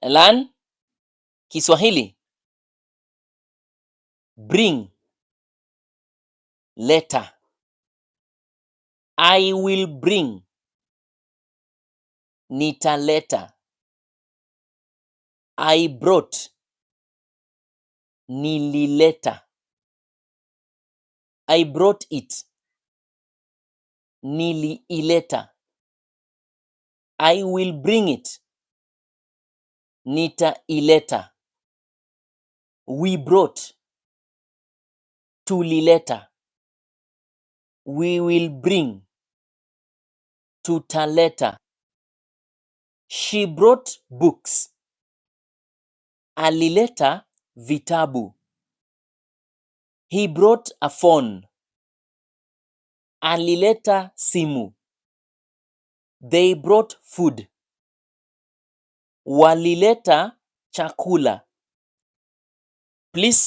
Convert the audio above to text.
Learn Kiswahili. Bring, leta. I will bring, nitaleta. I brought, nilileta. I brought it, niliileta. I will bring it, nitaileta. We brought, tulileta. We will bring, tutaleta. She brought books, alileta vitabu. He brought a phone, alileta simu. They brought food, walileta chakula. Please